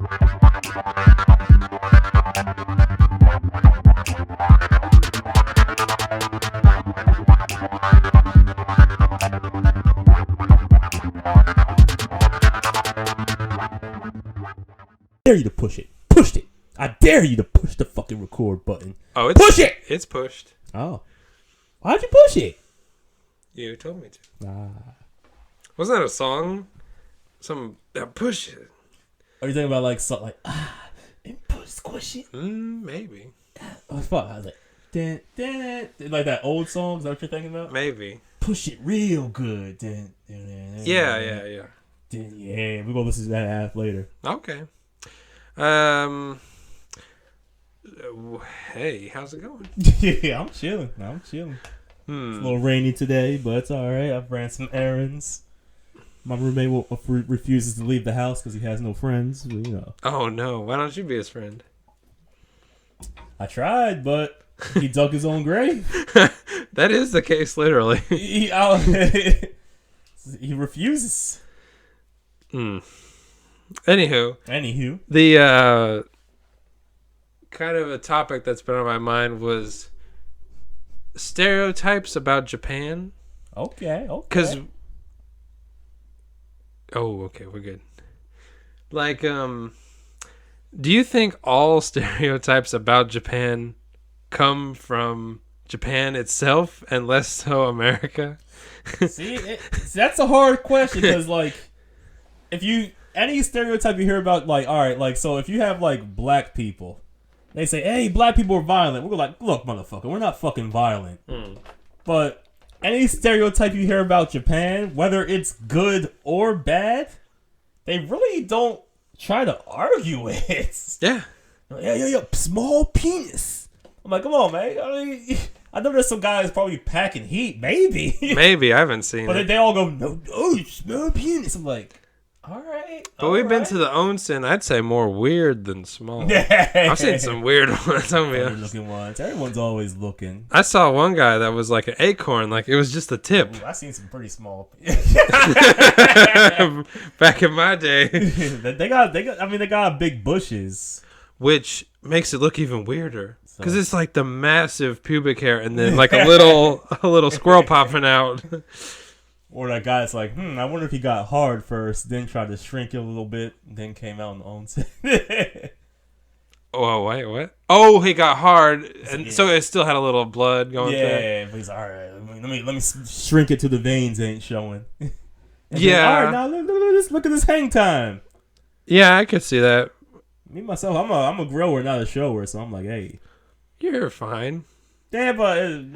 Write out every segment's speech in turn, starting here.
Dare you to push it. Pushed it. I dare you to push the fucking record button. Oh, push it. It's pushed. Oh, why'd you push it? You told me to. Nah. Wasn't that a song? Some push it. Are you thinking about like something like and push squish it? Maybe. Oh fuck! I was like, dun, dun, dun, like that old song. Is that what you're thinking about? Maybe. Push it real good. Dun, dun, dun, dun, Yeah. Dun, yeah, we're gonna listen to that half later. Okay. Hey, how's it going? Yeah, I'm chilling. It's a little rainy today, but it's all right. I've ran some errands. My roommate refuses to leave the house because he has no friends. You know. Oh no! Why don't you be his friend? I tried, but he dug his own grave. That is the case, literally. He refuses. Anywho, the kind of a topic that's been on my mind was stereotypes about Japan. Okay. Okay, we're good. Like, do you think all stereotypes about Japan come from Japan itself and less so America? See, that's a hard question because, like, any stereotype you hear about, like, all right, like, so if you have, like, black people, they say, hey, black people are violent. We're like, look, motherfucker, we're not fucking violent. But any stereotype you hear about Japan, whether it's good or bad, they really don't try to argue it. Yeah. Yeah, small penis. I'm like, come on, man. I mean, I know there's some guys probably packing heat, maybe. Maybe, I haven't seen it. But they all go, no, small penis. I'm like, all right. But we've been to the onsen, I'd say more weird than small. I've seen some weird ones. Weird looking ones. Everyone's always looking. I saw one guy that was like an acorn, like it was just a tip. Ooh, I've seen some pretty small. Back in my day. they got big bushes. Which makes it look even weirder. Because it's like the massive pubic hair and then like a little squirrel popping out. Or that guy that's like, I wonder if he got hard first, then tried to shrink it a little bit, then came out on the onsen. Oh, wait, what? Oh, he got hard, and so it still had a little blood going through it. Yeah, but he's all right. Let me shrink it to the veins ain't showing. Yeah. All right, now look at this hang time. Yeah, I could see that. Me myself, I'm a grower, not a shower, so I'm like, hey, you're fine. Yeah, but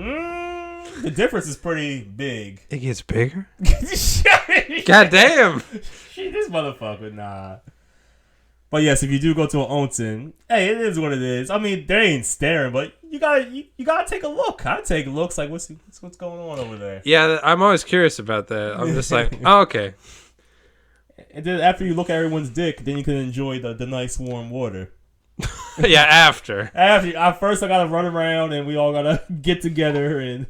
the difference is pretty big. It gets bigger. God damn. This motherfucker, nah. But yes, if you do go to an onsen, hey, it is what it is. I mean, they ain't staring, but you gotta take a look. I take looks like what's going on over there. Yeah, I'm always curious about that. I'm just like, oh, okay. And then after you look at everyone's dick, then you can enjoy the nice warm water. Yeah, after. First I gotta run around and we all gotta get together and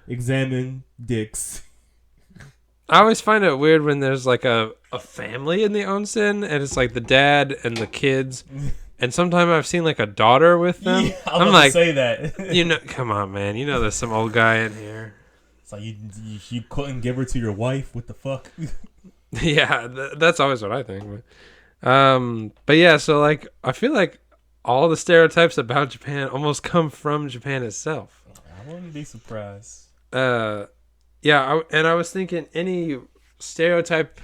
examine dicks. I always find it weird when there's like a family in the onsen and it's like the dad and the kids, and sometimes I've seen like a daughter with them. Yeah, I'm like, say that. Come on, man. You know there's some old guy in here. It's like you couldn't give her to your wife. What the fuck? Yeah, that's always what I think. But yeah, so like I feel like all the stereotypes about Japan almost come from Japan itself. I wouldn't be surprised. Yeah, and I was thinking any stereotype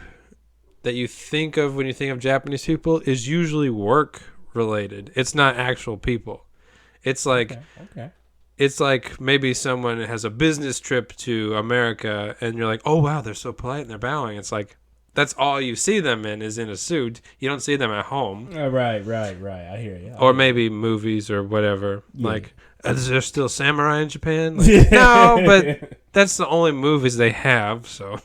that you think of when you think of Japanese people is usually work related. It's not actual people. It's like okay. It's like maybe someone has a business trip to America and you're like, oh wow, they're so polite and they're bowing. It's like that's all you see them in is in a suit. You don't see them at home. Right. I hear you. Or maybe movies or whatever. Yeah. Like, is there still samurai in Japan? Like, no, but that's the only movies they have. So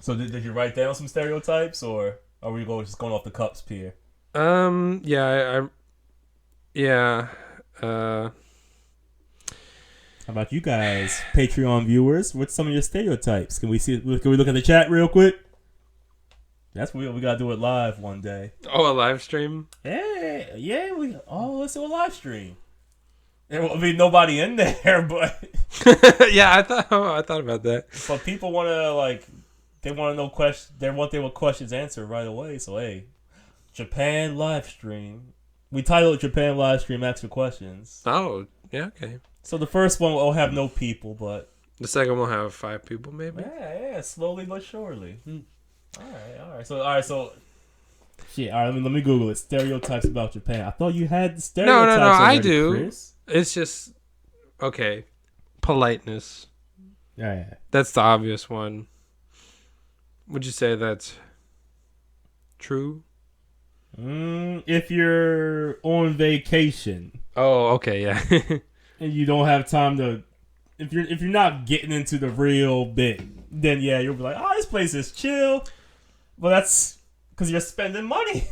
did you write down some stereotypes, or are we just going off the cups here? Yeah. How about you guys, Patreon viewers? What's some of your stereotypes? Can we look at the chat real quick? That's what we gotta do it live one day. Oh, a live stream? Yeah. Let's do a live stream. There will be nobody in there, but Yeah, I thought about that. but people want to they want to know questions. They want their questions answered right away. So hey, Japan live stream. We titled it Japan live stream. Ask the questions. Oh, yeah, okay. So the first one will have no people, but The second will have 5 people, maybe. yeah, slowly but surely. All right. So shit. All right, let me Google it. Stereotypes about Japan. I thought you had the stereotypes. No. Already, I do. Chris. It's just okay. Politeness. Yeah. That's the obvious one. Would you say that's true? If you're on vacation Oh, okay, yeah. and you don't have time to, if you're not getting into the real bit, then yeah, you'll be like, oh, this place is chill. But that's because you're spending money.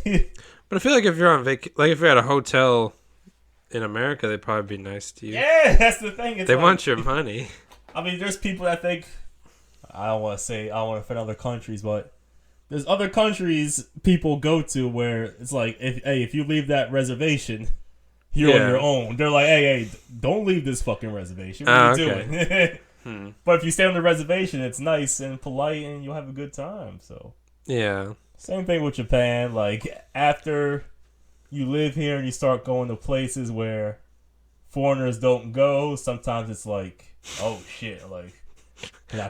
But I feel like if you're on if you're at a hotel in America, they'd probably be nice to you. Yeah, that's the thing. It's They want your money. I mean, there's people that think, I don't want to offend other countries, but there's other countries people go to where it's like, if you leave that reservation, you're on your own. They're like, hey, don't leave this fucking reservation. What are you doing? But if you stay on the reservation, it's nice and polite, and you'll have a good time. So Yeah. same thing with Japan. Like after you live here and you start going to places where foreigners don't go, sometimes it's like, oh shit, like.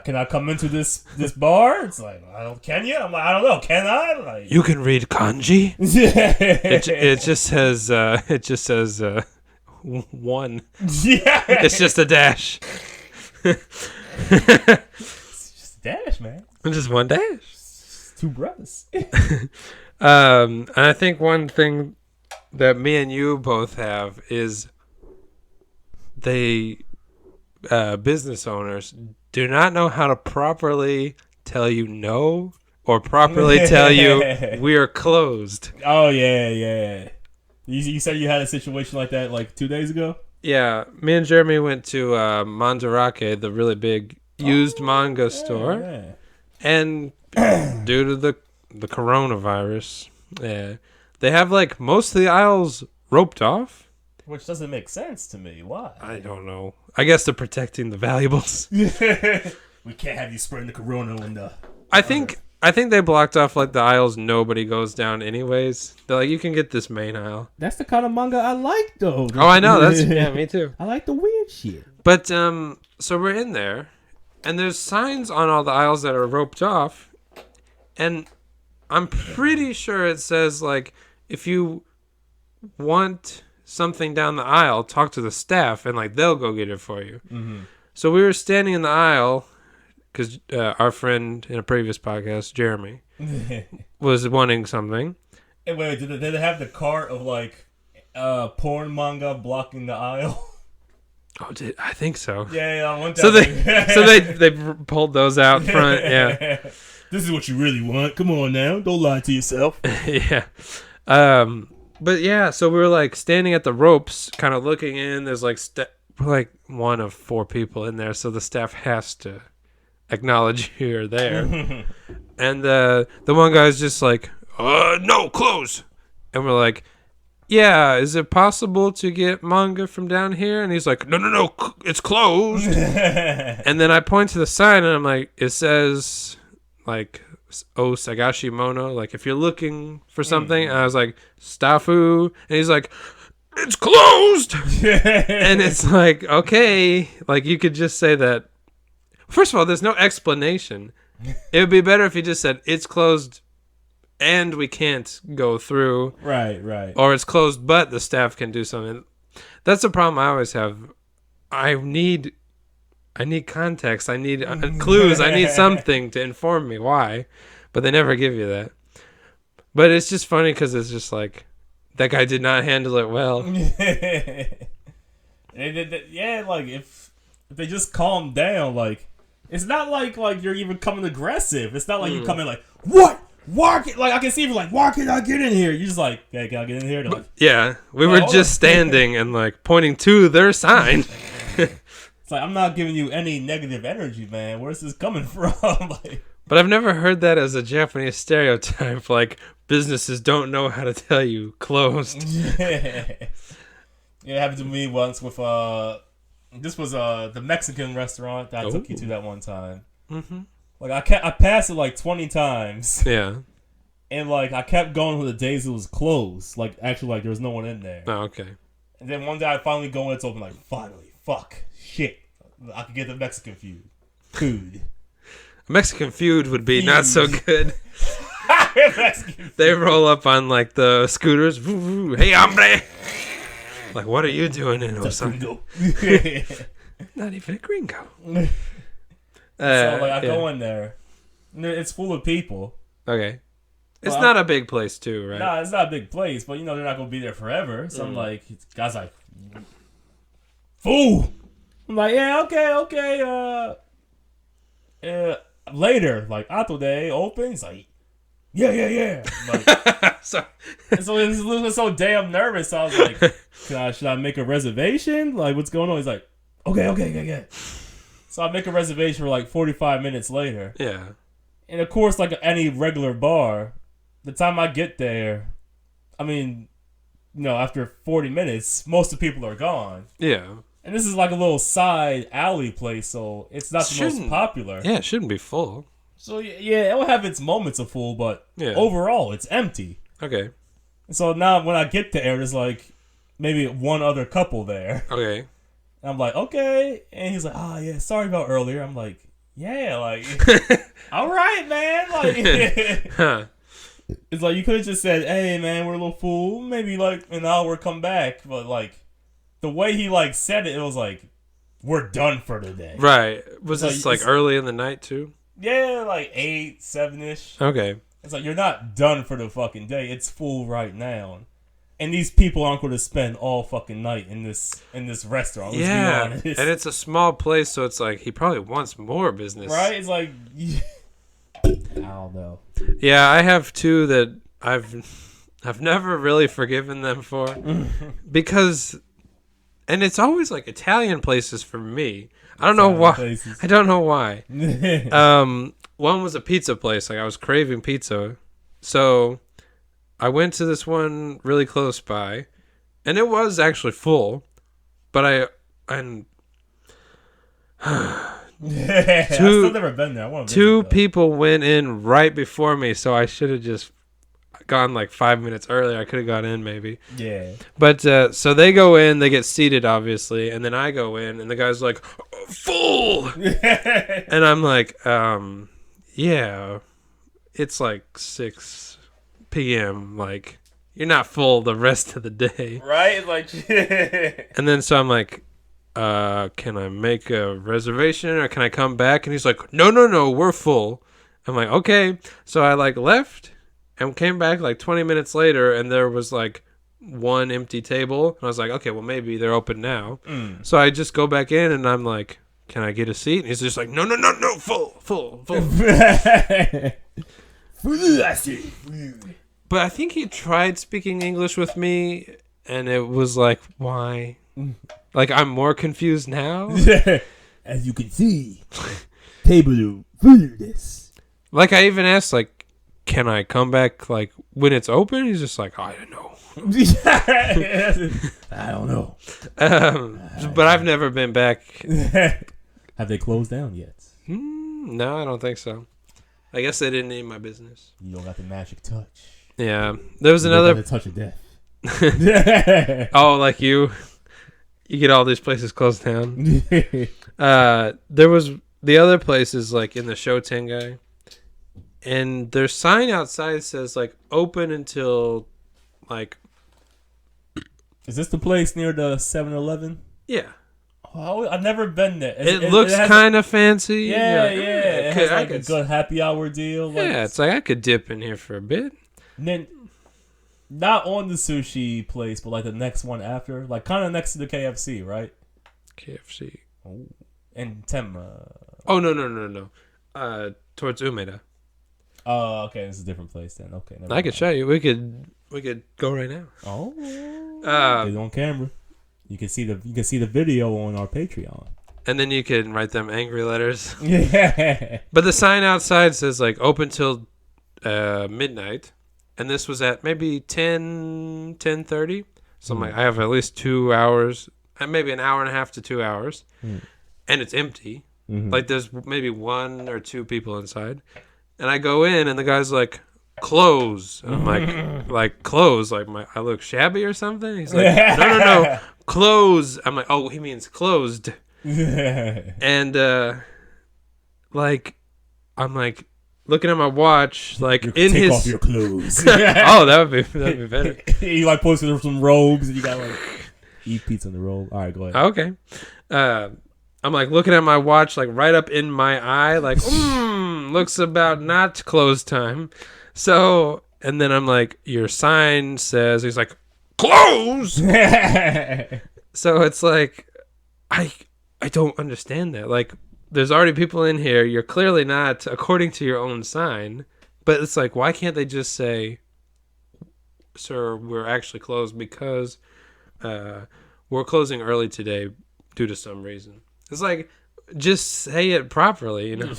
Can I come into this bar? It's like, can you? I'm like, I don't know. Can I? Like, You can read kanji? it just says 1. Yeah. It's just a dash. It's just a dash, man. Just one dash. It's 2 brothers. And I think one thing that me and you both have is business owners do not know how to properly tell you no or properly tell you we are closed. Oh, yeah. You said you had a situation like that like 2 days ago? Yeah, me and Jeremy went to Mandarake, the really big used manga store. Yeah. And due to the coronavirus, they have like most of the aisles roped off. Which doesn't make sense to me. Why? I don't know. I guess they're protecting the valuables. We can't have you spreading the corona on the... I think they blocked off like the aisles nobody goes down anyways. They're like, you can get this main aisle. That's the kind of manga I like, though. Oh, I know. Yeah, me too. I like the weird shit. But so we're in there, and there's signs on all the aisles that are roped off, and I'm pretty sure it says like, if you want something down the aisle, talk to the staff, and like they'll go get it for you. Mm-hmm. So we were standing in the aisle because our friend in a previous podcast, Jeremy, was wanting something. Hey, wait, did they have the cart of like porn manga blocking the aisle? Oh, I think so. Yeah, I want that. So they pulled those out front. Yeah. This is what you really want. Come on now, don't lie to yourself. Yeah. But yeah, so we were like standing at the ropes, kind of looking in. There's like we're like one of 4 people in there, so the staff has to acknowledge you're there. And the one guy's just like, no, close. And we're like, yeah, is it possible to get manga from down here? And he's like, no, it's closed. And then I point to the sign and I'm like, it says like, Sagashi Mono, like if you're looking for something. And I was like, Stafu. And he's like, it's closed. And it's like, okay, like you could just say that. First of all, there's no explanation. It would be better if you just said it's closed and we can't go through. Right. Or it's closed, but the staff can do something. That's the problem I always have. I need context. I need clues. I need something to inform me why. But they never give you that. But it's just funny because it's just like, that guy did not handle it well. Yeah, like if they just calm down, like it's not like you're even coming aggressive. It's not like you come in like, what? Why? Like I can see you like, why can't I get in here? You're just like, hey, can I get in here? Like, yeah, we were just standing and like pointing to their sign. It's like, I'm not giving you any negative energy, man. Where's this coming from? Like, But I've never heard that as a Japanese stereotype. Like, businesses don't know how to tell you closed. It happened to me once with this was the Mexican restaurant that I took you to that one time. Mm-hmm. Like I passed it like 20 times. Yeah. And like I kept going with the days it was closed. Like actually like there was no one in there. Oh, okay. And then one day I finally go and it's open. Like finally, fuck, shit, I could get the Mexican food. Mexican food would be not so good. They roll up on like the scooters. Hey, hombre! Like, what are you doing in Osaka? Not even a gringo. So like I go in there, and it's full of people. Okay. It's not a big place too, right? Nah, it's not a big place, but you know they're not gonna be there forever. So I'm like, guys, like, fool. I'm like, yeah, okay. Later, like after they open, he's like, yeah. Like, so it's so damn nervous. So I was like, should I make a reservation? Like, what's going on? He's like, okay. So I make a reservation for like 45 minutes later. Yeah. And of course, like any regular bar, the time I get there, I mean, you know, after 40 minutes, most of the people are gone. Yeah. And this is like a little side alley place, so it's not the most popular. Yeah, it shouldn't be full. So yeah, it will have its moments of full, but overall, it's empty. Okay. So now when I get there, there's like maybe one other couple there. Okay. And I'm like, okay. And he's like, yeah, sorry about earlier. I'm like, yeah, like, all right, man. Like, huh. It's like you could have just said, hey, man, we're a little full. Maybe like an hour, come back. But like the way he like said it, it was like, we're done for the day. Right. Was this like early in the night too? Yeah, like 8, 7-ish. Okay. It's like you're not done for the fucking day. It's full right now. And these people aren't going to spend all fucking night in this restaurant. Let's be honest. And it's a small place, so it's like he probably wants more business. Right? It's like, I don't know. Yeah, I have two that I've never really forgiven them for because, and it's always like Italian places for me. I don't know why. I don't know why. One was a pizza place. Like I was craving pizza, so I went to this one really close by, and it was actually full. But I've still never been there. Two people went in right before me, so I should have just gone like 5 minutes earlier. I could have got in maybe. Yeah. But so they go in, they get seated obviously, and then I go in, and the guy's like, full, and I'm like, yeah, it's like 6 p.m. Like you're not full the rest of the day, right? Like, and then so I'm like, can I make a reservation or can I come back? And he's like, no, we're full. I'm like, okay. So I like left and came back like 20 minutes later, and there was like one empty table, and I was like, okay, well maybe they're open now. So I just go back in and I'm like, can I get a seat? And he's just like, no, full. But I think he tried speaking English with me, and it was like, why? Like, I'm more confused now. As you can see, table full this. Like, I even asked, like, can I come back, like, when it's open? He's just like, I don't know. I don't know. But I've never been back. Have they closed down yet? No, I don't think so. I guess they didn't need my business. You don't got the magic touch. Yeah. There was another... The touch of death. Oh, like you get all these places closed down. There was the other places like in the Shotengai, and their sign outside says like open until like. Is this the place near the 7-Eleven? Yeah. Oh, I've never been there. It looks kind of fancy. Yeah. It has like a good happy hour deal. Like, yeah, it's like I could dip in here for a bit. And then, not on the sushi place, but like the next one after, like kind of next to the KFC, right? KFC. Oh. And Tenma. Oh no. Towards Umeda. Oh, okay. This is a different place then. Okay. I could show you. We could go right now. Oh. It's on camera. You can see the video on our Patreon. And then you can write them angry letters. Yeah. But the sign outside says like open till midnight. And this was at maybe 10:30. So I'm like, I have at least 2 hours, maybe an hour and a half to 2 hours. And it's empty. Like there's maybe 1 or 2 people inside. And I go in and the guy's like, close. And I'm like close? Like I look shabby or something? He's like, no. Close. I'm like, oh, he means closed. And like I'm like looking at my watch, like in take his off your clothes. Oh, that'd be better. You like posted some robes and you got like ep18 on the robe. All right, go ahead. Okay. I'm like looking at my watch, like right up in my eye, like looks about not close time. So, and then I'm like, your sign says, he's like, close. So it's like, I don't understand that. Like, there's already people in here. You're clearly not, according to your own sign. But it's like, why can't they just say, sir, we're actually closed because we're closing early today due to some reason. It's like, just say it properly, you know?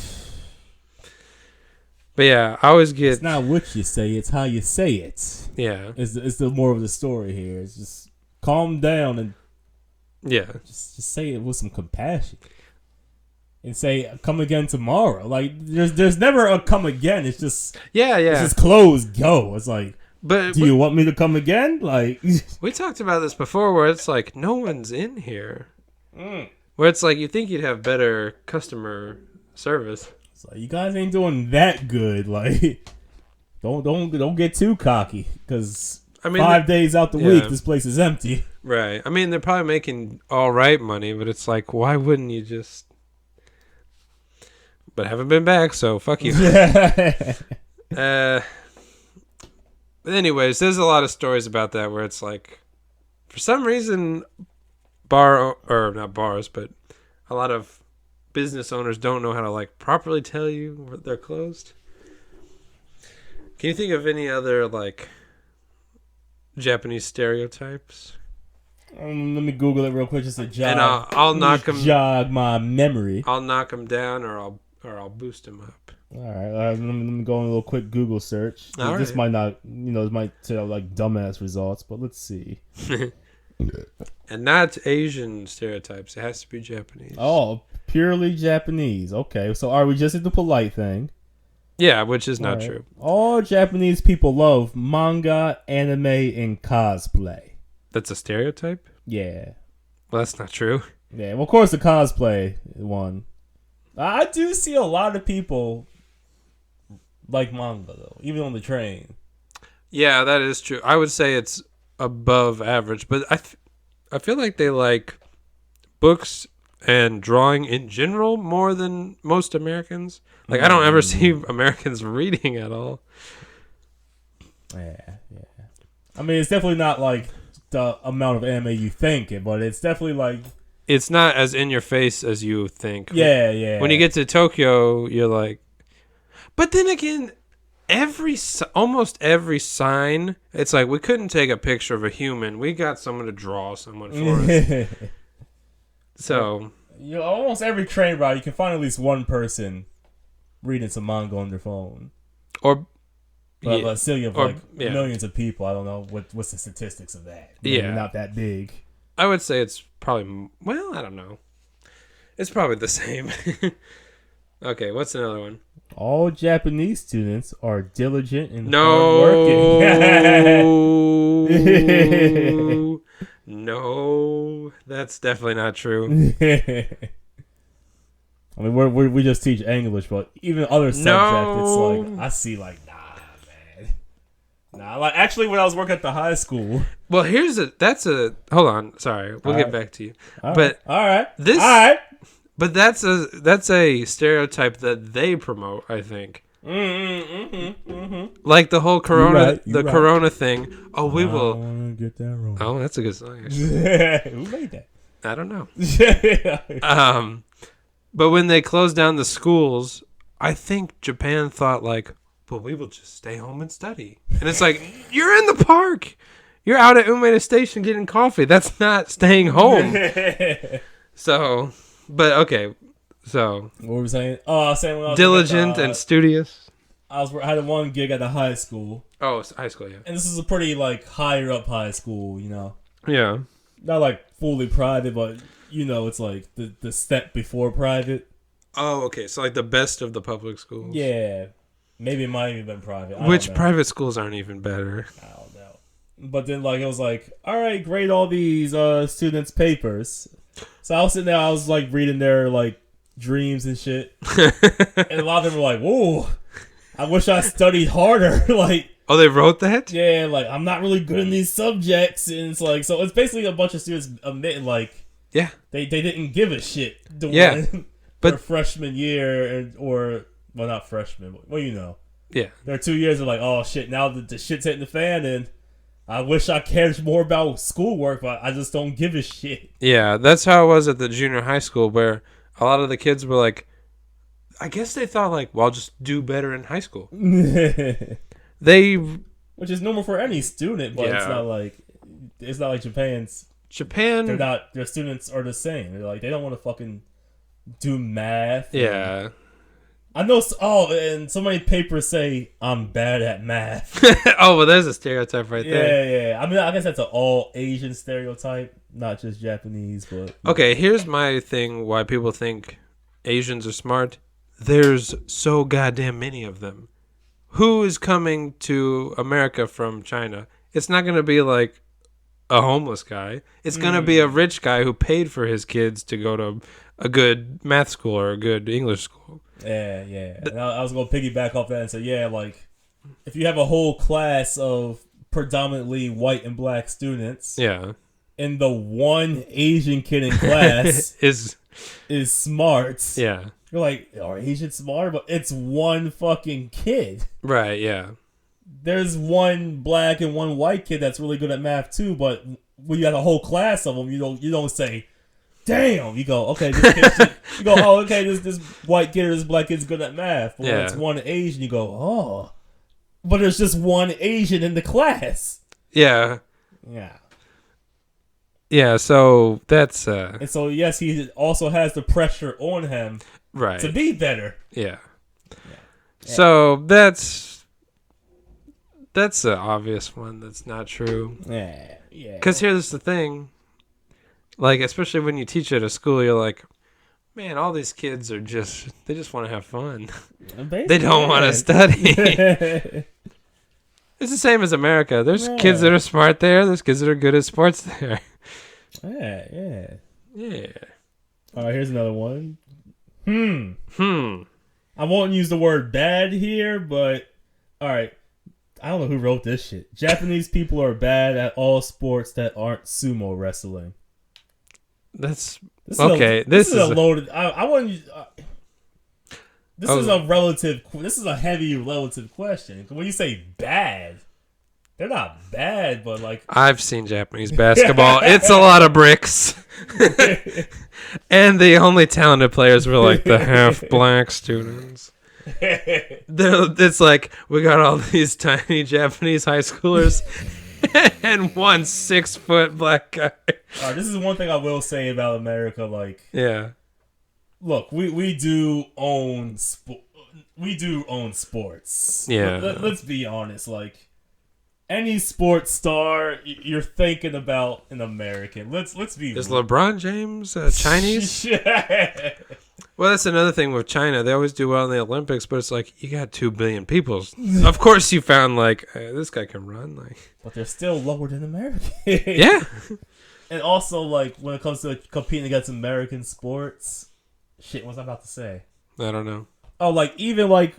But yeah, I always get... It's not what you say, it's how you say it. Yeah. It's the more of the story here. It's just calm down and just say it with some compassion. And say, come again tomorrow. Like, there's never a come again. It's just... Yeah. It's just close, go. It's like, but do you want me to come again? Like... We talked about this before where it's like, no one's in here. Where it's like, you think you'd have better customer service. It's like, you guys ain't doing that good. Like, don't get too cocky, because 5 days out the week, this place is empty. Right. I mean, they're probably making all right money, but it's like, why wouldn't you just? But I haven't been back, so fuck you. But anyways, there's a lot of stories about that where it's like, for some reason, not bars, but a lot of business owners don't know how to like properly tell you they're closed. Can you think of any other like Japanese stereotypes? Let me Google it real quick just to jog. And I'll knock them. Jog my memory. I'll knock them down, or I'll boost them up. All right, let me go on a little quick Google search. This might not, this might tell like dumbass results, but let's see. And not Asian stereotypes. It has to be Japanese. Oh, purely Japanese. Okay, so are we just at the polite thing? Yeah, which is not true. All Japanese people love manga, anime, and cosplay. That's a stereotype? Yeah. Well, that's not true. Yeah, well, of course the cosplay one. I do see a lot of people like manga, though, even on the train. Yeah, that is true. I would say it's above average, but I feel like they like books and drawing in general more than most Americans. Like, I don't ever see Americans reading at all. Yeah. I mean, it's definitely not like the amount of anime you think, but it's definitely like... It's not as in your face as you think. Yeah. When you get to Tokyo, you're like... But then again, almost every sign, it's like, we couldn't take a picture of a human. We got someone to draw someone for us. So... almost every train ride, you can find at least one person reading some manga on their phone. Or... But a silly of millions of people. I don't know what's the statistics of that. Maybe not that big. I would say it's probably, well, I don't know. It's probably the same. Okay, what's another one? All Japanese students are diligent and hardworking. No, that's definitely not true. I mean, we just teach English, but even other subjects, it's like, I see like, Nah, like actually, when I was working at the high school. Well, hold on, sorry, we'll get back to you. All right. But that's a stereotype that they promote, I think. Like the whole Corona, Corona thing. Oh, we will. I want to get that wrong. Oh, that's a good song. Who made that? I don't know. But when they closed down the schools, I think Japan thought like, well, we will just stay home and study. And it's like, you're in the park. You're out at Umeda Station getting coffee. That's not staying home. So, But okay, so What were we saying? Oh, I was saying when I was diligent and studious. I had one gig at the high school. Oh, it's high school, yeah. And this is a pretty like higher up high school, you know. Yeah. Not like fully private, but you know, it's like the step before private. Oh, okay. So like the best of the public schools. Yeah. Maybe it might have even been private. Which private schools aren't even better. I don't know. But then like it was like, all right, grade all these students' papers. So I was sitting there, I was like reading their like dreams and shit. And a lot of them were like, whoa, I wish I studied harder. Like, oh, they wrote that? yeah, like I'm not really good in these subjects. And it's like, so it's basically a bunch of students admitting like, yeah, they didn't give a shit but their freshman year or well, not freshman, but well, you know. Yeah. Their 2 years are like, oh shit, now the shit's hitting the fan and I wish I cared more about schoolwork, but I just don't give a shit. Yeah, that's how it was at the junior high school where a lot of the kids were like, I guess they thought like, well, I'll just do better in high school. Which is normal for any student, but it's not like Japan. Their students are the same. They're like, they don't want to fucking do math. Yeah. I know. Oh, and so many papers say I'm bad at math. Oh, well, there's a stereotype right there. Yeah. I mean, I guess that's an all Asian stereotype, not just Japanese. But okay, here's my thing: why people think Asians are smart. There's so goddamn many of them. Who is coming to America from China? It's not going to be like a homeless guy. It's going to be a rich guy who paid for his kids to go to a good math school or a good English school. Yeah. And I was going to piggyback off that and say, yeah, like, if you have a whole class of predominantly white and black students, yeah, and the one Asian kid in class is smart, yeah, you're like, are Asians smart? But it's one fucking kid. Right, yeah. There's one black and one white kid that's really good at math too, but when you have a whole class of them, you don't say, damn, you go, okay, this kid you go, oh, okay, this white kid or this black kid's good at math. But when it's one Asian, you go, oh. But there's just one Asian in the class. Yeah. Yeah. Yeah, so that's and so yes, he also has the pressure on him to be better. Yeah. So that's an obvious one that's not true. Yeah. Because here's the thing. Like, especially when you teach at a school, you're like, man, all these kids they just want to have fun. They don't want to study. It's the same as America. There's kids that are smart there. There's kids that are good at sports there. Yeah. All right, here's another one. I won't use the word bad here, but all right. I don't know who wrote this shit. Japanese people are bad at all sports that aren't sumo wrestling. This is a loaded. I want you. This is a relative. This is a heavy relative question. When you say bad, they're not bad, but like I've seen Japanese basketball. It's a lot of bricks, and the only talented players were like the half black students. It's like we got all these tiny Japanese high schoolers and one 6-foot black guy. This is one thing I will say about America. Like, yeah, look, we do own sports. Yeah, let's be honest. Like, any sports star you're thinking about an American. Let's be. Is LeBron James Chinese? Well, that's another thing with China. They always do well in the Olympics, but it's like, you got 2 billion people. Of course you found, like, hey, this guy can run. Like, but they're still lower than America. Yeah. And also, like, when it comes to competing against American sports, shit, what was I about to say? I don't know. Oh, like, even, like,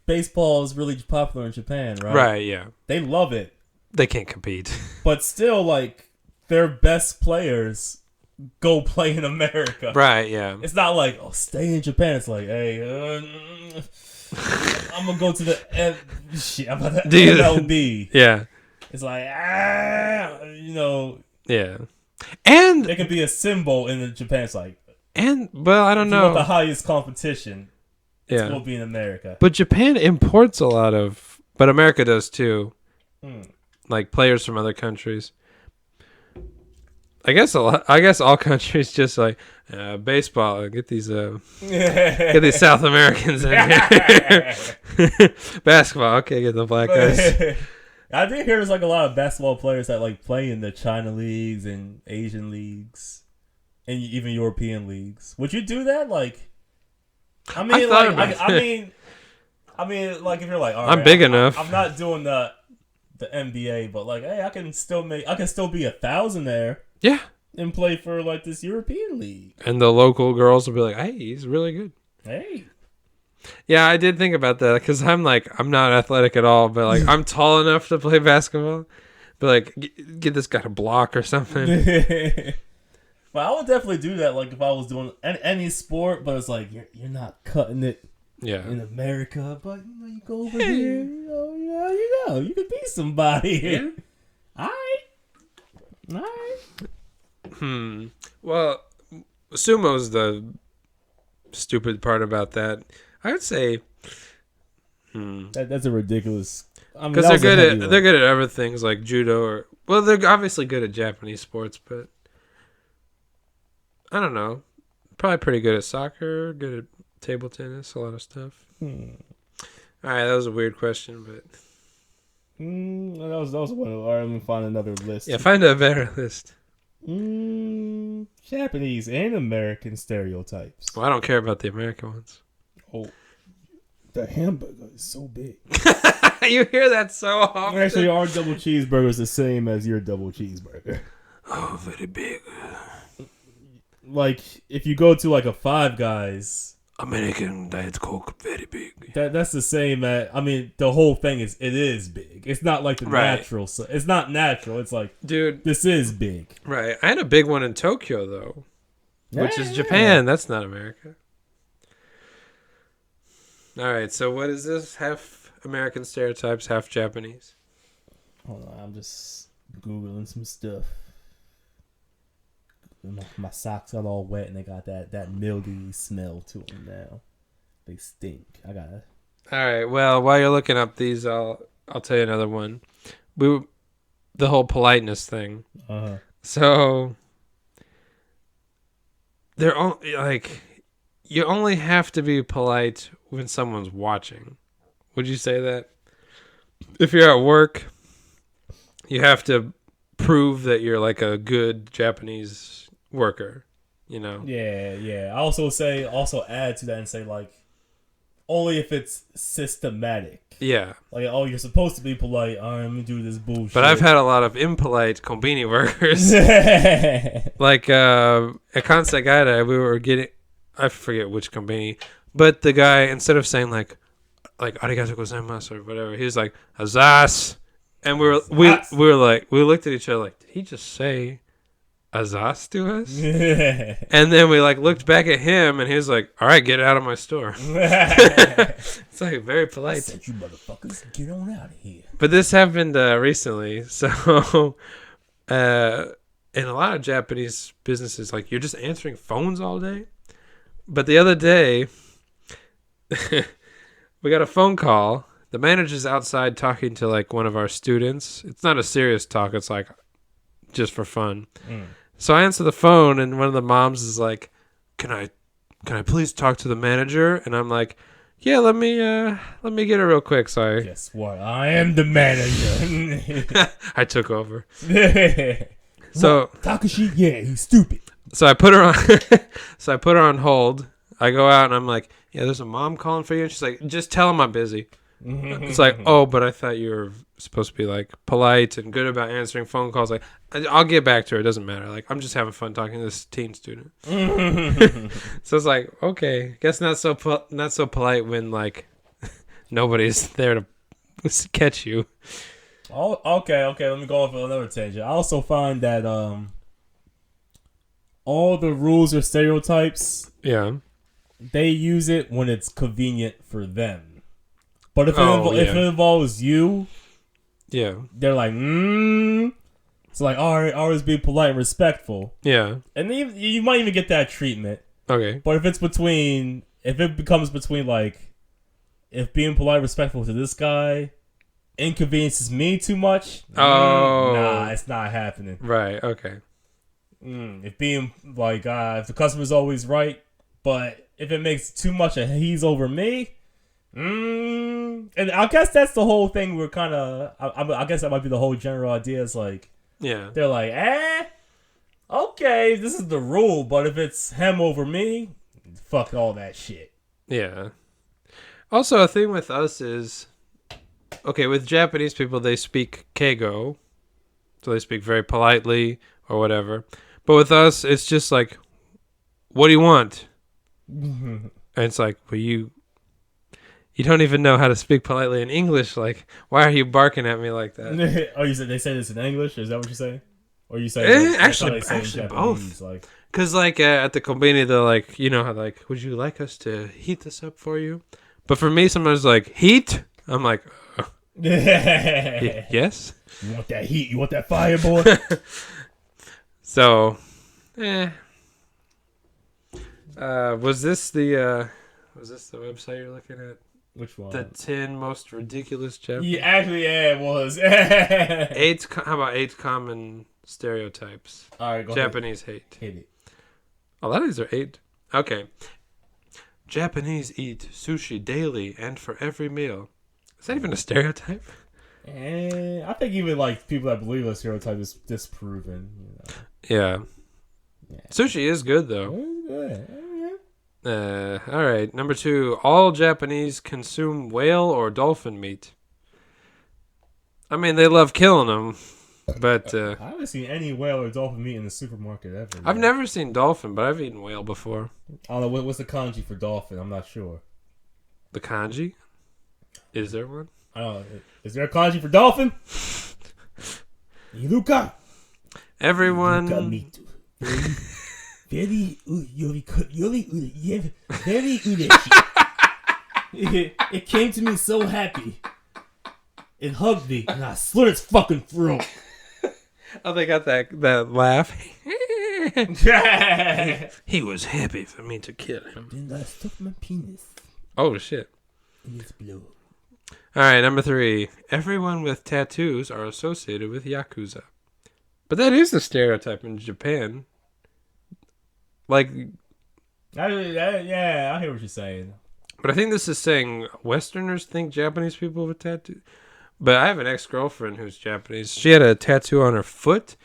baseball is really popular in Japan, right? Right, yeah. They love it. They can't compete. But still, like, their best players go play in America. Right, yeah. It's not like, oh, stay in Japan. It's like, hey, I'm going to go to the MLB. Yeah. It's like, you know. Yeah. And it could be a symbol in Japan. It's like, well, I don't know. The highest competition, it's will be in America. But Japan imports a lot of, but America does too. Like players from other countries. I guess all countries just like baseball. Get these South Americans in here. Basketball. Okay, get the black guys. I did hear there's like a lot of basketball players that like play in the China leagues and Asian leagues and even European leagues. Would you do that? Like, I mean, like if you're like, all right, I'm big enough. I'm not doing the NBA, but like, hey, I can still be 1,000 there. Yeah. And play for like this European league. And the local girls will be like, hey, he's really good. Hey. Yeah, I did think about that because I'm not athletic at all, but like I'm tall enough to play basketball. But like, get this guy to block or something. But I would definitely do that. Like if I was doing any sport, but it's like you're not cutting it. Yeah. In America, but you go over here. You could be somebody. Yeah. All right. Well, sumo's the stupid part about that. I would say, that's a ridiculous. Because they're good at other things like judo they're obviously good at Japanese sports, but I don't know. Probably pretty good at soccer, good at table tennis, a lot of stuff. All right, that was a weird question, but that was one. All right, let me find another list. Yeah, find a better list. Japanese and American stereotypes. Well, I don't care about the American ones. Oh, the hamburger is so big. You hear that so often. Actually, our double cheeseburger is the same as your double cheeseburger. Oh, very big. Like, if you go to like a Five Guys, American Diet Coke, very big. That's the same. I mean, the whole thing it is big. It's not like the natural. So it's not natural. It's like, dude, this is big. Right. I had a big one in Tokyo though, which is Japan. That's not America. All right. So what is this? Half American stereotypes, half Japanese. Hold on. I'm just Googling some stuff. My socks are all wet and they got that mildewy smell to them now. They stink. I gotta. All right. Well, while you're looking up these, I'll tell you another one. The whole politeness thing. So they're like, you only have to be polite when someone's watching. Would you say that? If you're at work, you have to prove that you're like a good Japanese worker, you know? Yeah. I also add to that and say like, only if it's systematic. Yeah. Like, oh, you're supposed to be polite. All right, let me do this bullshit. But I've had a lot of impolite konbini workers. Like at Kansegata, we were getting, I forget which konbini, but the guy, instead of saying like arigatou gozaimasu or whatever, he was like azas, and we looked at each other like, did he just say azas to us? And then we like looked back at him and he was like, all right, get out of my store. It's like very polite. I said, you motherfuckers, get on out of here. But this happened recently. So in a lot of Japanese businesses, like, you're just answering phones all day. But the other day we got a phone call. The manager's outside talking to like one of our students. It's not a serious talk, it's like just for fun. So I answer the phone, and one of the moms is like, "Can I please talk to the manager?" And I'm like, "Yeah, let me get it real quick." So guess what? I am the manager. I took over. So Takashi, yeah, he's stupid. So I put her on. So I put her on hold. I go out and I'm like, "Yeah, there's a mom calling for you." And she's like, "Just tell him I'm busy." It's like, oh, but I thought you were supposed to be like polite and good about answering phone calls. Like, I'll get back to her. It doesn't matter. Like, I'm just having fun talking to this teen student. So it's like, okay, guess not so polite when like nobody's there to catch you. Oh, okay. Let me go off on another tangent. I also find that all the rules or stereotypes, they use it when it's convenient for them. But if it involves you, they're like, It's like, all right, always be polite and respectful. Yeah. And you might even get that treatment. Okay. But if it becomes between like, if being polite and respectful to this guy inconveniences me too much, nah, it's not happening. Right, okay. If being like, if the customer's always right, but if it makes too much of he's over me, and I guess that's the whole thing. We're kind of, I guess that might be the whole general idea. Is like, Yeah. they're like, okay, this is the rule, but if it's him over me, fuck all that shit. Yeah. Also, a thing with us is, okay, with Japanese people, they speak keigo, so they speak very politely or whatever. But with us, it's just like, what do you want? And it's like, well, you don't even know how to speak politely in English. Like, why are you barking at me like that? Oh, you said they say this in English? Is that what you're saying? Or you say actually Japanese, both. Like, because like at the kombini, they're like, you know how like, would you like us to heat this up for you? But for me, sometimes like heat. I'm like, yes. You want that heat? You want that fire, boy? So, was this the website you're looking at? Which one? The 10 most ridiculous Japanese. Yeah, actually, it was. How about 8 common stereotypes? All right, go Japanese ahead. Hit it. A lot of these are 8. Okay. Japanese eat sushi daily and for every meal. Is that even a stereotype? I think even like people that believe a stereotype is disproven. Yeah. Sushi is good though. Good. All right. Number 2. All Japanese consume whale or dolphin meat. I mean, they love killing them, but I haven't seen any whale or dolphin meat in the supermarket ever. I've never seen dolphin, but I've eaten whale before. I don't know what's the kanji for dolphin. I'm not sure. The kanji? Is there one? I don't know. Is there a kanji for dolphin? Iruka. Everyone. Iruka meat. Very ureshi. It came to me so happy. It hugged me, and I slit its fucking throat. Oh, they got that laugh. He was happy for me to kill him. Then I stuck my penis Oh, shit. in his blood. All right, number 3. Everyone with tattoos are associated with Yakuza. But that is the stereotype in Japan. Like, I hear what you're saying. but I think this is saying Westerners think Japanese people with tattoos. But I have an ex-girlfriend who's Japanese. She had a tattoo on her foot.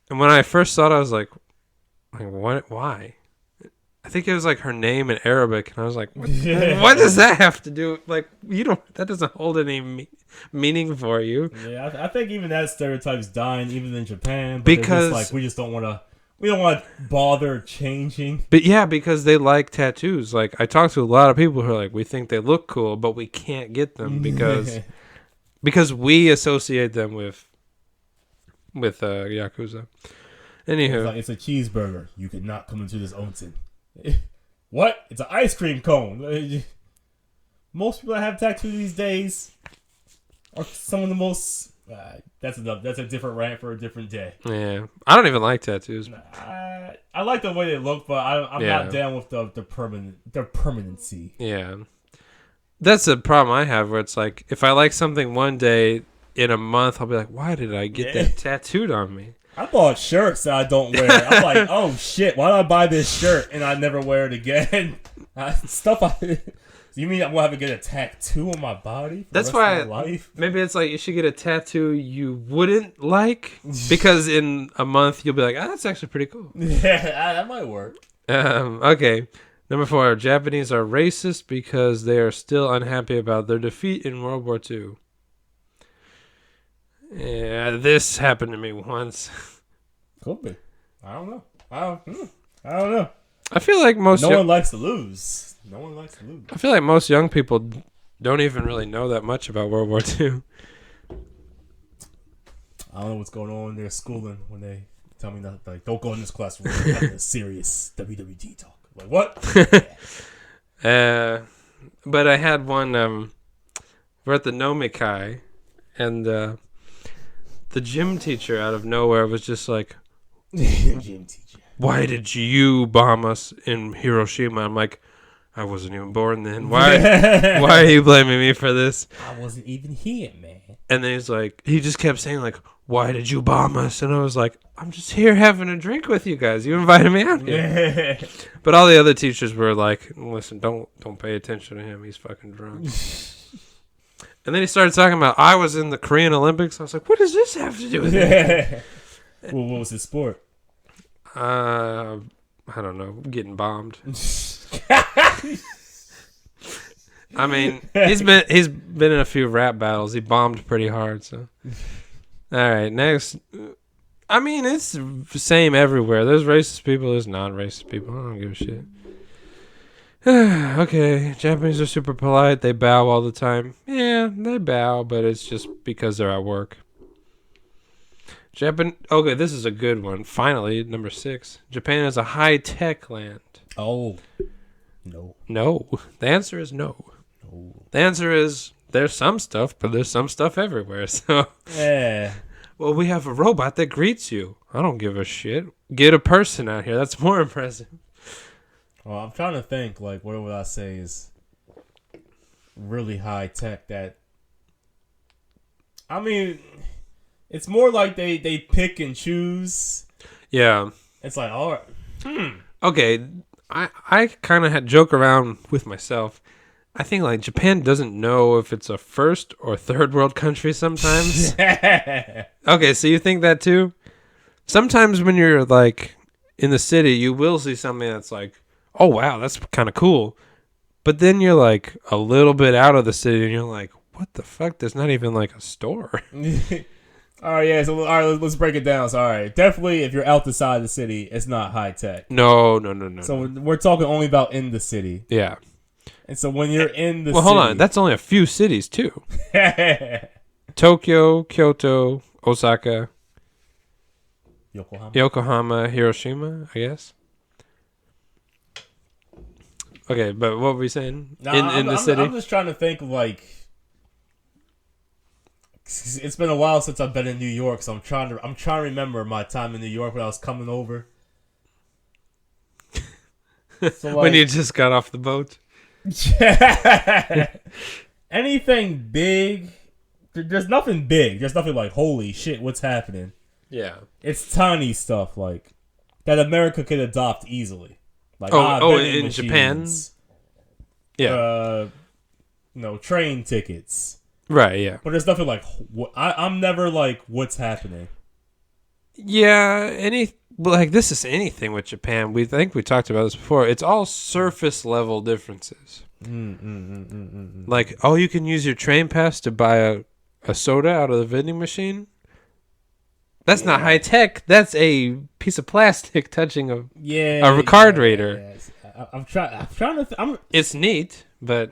And when I first saw it, I was like what? Why? I think it was like her name in Arabic. And I was like, what does that have to do? Like, that doesn't hold any meaning for you. Yeah, I think even that stereotype's dying, even in Japan. But Because just like, we don't want to bother changing. But yeah, because they like tattoos. Like, I talked to a lot of people who are like, we think they look cool, but we can't get them because we associate them with Yakuza. Anywho, It's a cheeseburger. You cannot come into this onsen. What? It's an ice cream cone. Most people that have tattoos these days are some of the most. That's a different rant for a different day. yeah, I don't even like tattoos. I like the way they look, but I'm not down with the permanency. Yeah, that's the problem I have. Where it's like, if I like something one day, in a month I'll be like, why did I get that tattooed on me? I bought shirts that I don't wear. I'm like, oh shit, why did I buy this shirt and I never wear it again? You mean I'm gonna have to get a tattoo on my body? That's why maybe it's like you should get a tattoo you wouldn't like, because in a month you'll be like, that's actually pretty cool. Yeah, that might work. Okay. Number 4, Japanese are racist because they are still unhappy about their defeat in World War II. Yeah, this happened to me once. Could be. I don't know. I don't know. I feel like no one likes to lose. No one likes to lose. I feel like most young people don't even really know that much about World War II. I don't know what's going on in their schooling when they tell me that, like, don't go in this class. We're having a serious WWD talk. Like, what? But I had one. We're at the Nomikai, and the gym teacher out of nowhere was just like, gym teacher. Why did you bomb us in Hiroshima? I'm like, I wasn't even born then. Why are you blaming me for this? I wasn't even here, man. And then he's like, he just kept saying like, why did you bomb us? And I was like, I'm just here having a drink with you guys. You invited me out here. But all the other teachers were like, listen, don't pay attention to him. He's fucking drunk. And then he started talking about, I was in the Korean Olympics. I was like, what does this have to do with it? Well, what was his sport? I don't know. Getting bombed. I mean, he's been in a few rap battles. He bombed pretty hard. So, all right, next. I mean, it's the same everywhere. There's racist people. There's non-racist people. I don't give a shit. Okay, Japanese are super polite. They bow all the time. Yeah, they bow, but it's just because they're at work. Okay, this is a good one. Finally, number 6. Japan is a high-tech land. Oh, no. No. The answer is no. No. The answer is there's some stuff, but there's some stuff everywhere. So, yeah. Well, we have a robot that greets you. I don't give a shit. Get a person out here. That's more impressive. Well, I'm trying to think, like, what would I say is really high tech that... I mean, it's more like they pick and choose. Yeah. It's like, all right. Okay, I kind of had joke around with myself. I think, like, Japan doesn't know if it's a first or third world country sometimes. Okay, so you think that too? Sometimes when you're, like, in the city, you will see something that's like, oh, wow, that's kind of cool. But then you're, like, a little bit out of the city, and you're like, what the fuck? There's not even, like, a store. All right, yeah. So, all right, let's break it down. So, all right, definitely, if you're out the side of the city, it's not high tech. No. So we're talking only about in the city. Yeah. And so when you're in the city... Well, hold on. That's only a few cities, too. Tokyo, Kyoto, Osaka, Yokohama, Hiroshima, I guess. Okay, but what were we saying? In the city? I'm just trying to think of, like... It's been a while since I've been in New York, so I'm trying to remember my time in New York when I was coming over. So, like, when you just got off the boat? Anything big? There's nothing big. There's nothing like, holy shit, what's happening? Yeah. It's tiny stuff like that America could adopt easily. Like in Japan? Yeah. Train tickets. Right, yeah. But there's nothing like, I'm never like, what's happening? Yeah, this is anything with Japan. We talked about this before. It's all surface level differences. Like, oh, you can use your train pass to buy a soda out of the vending machine? That's not high tech. That's a piece of plastic touching a card reader. Yeah. I'm trying to... It's neat, but...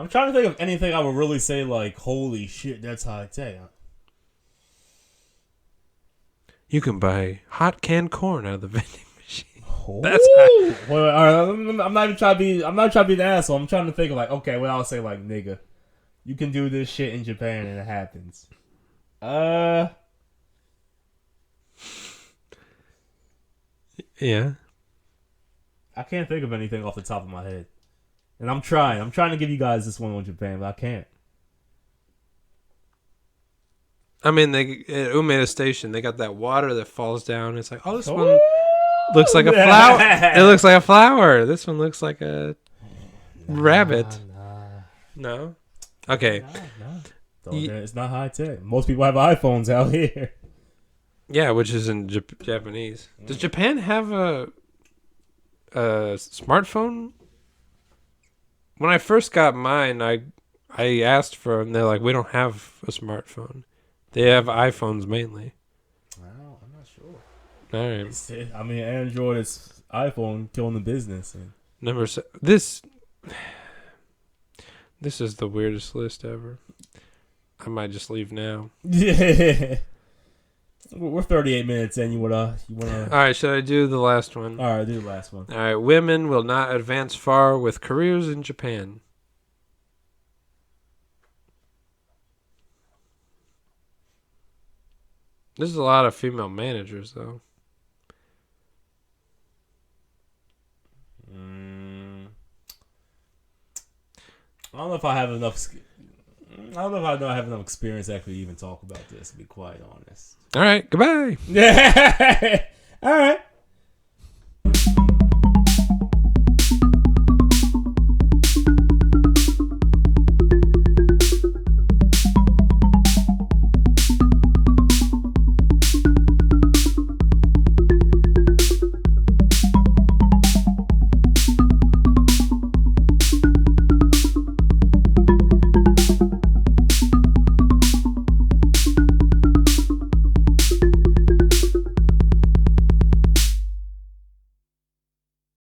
I'm trying to think of anything I would really say like, holy shit, that's high tech. You can buy hot canned corn out of the vending machine. Oh. That's high. Well, all right, I'm not even trying to be. I'm not trying to be the asshole. I'm trying to think of like, okay, well, I'll say like, nigga, you can do this shit in Japan and it happens. Yeah. I can't think of anything off the top of my head. And I'm trying. I'm trying to give you guys this one on Japan, but I can't. I mean, at Umeda Station, they got that water that falls down. It's like, oh, this one looks like a flower. It looks like a flower. This one looks like a rabbit. No? Okay. No. It's not high tech. Most people have iPhones out here. Yeah, which is in Japanese. Does Japan have a smartphone? When I first got mine, I asked for them. They're like, we don't have a smartphone. They have iPhones mainly. Well, I'm not sure. All right. I mean, Android is iPhone killing the business. This is the weirdest list ever. I might just leave now. Yeah. We're 38 minutes in. You wanna? All right. Should I do the last one? All right, do the last one. All right. Women will not advance far with careers in Japan. There's a lot of female managers, though. don't know if I have enough. I don't know if I have enough experience to actually even talk about this. To be quite honest. All right. Goodbye. Yeah. All right.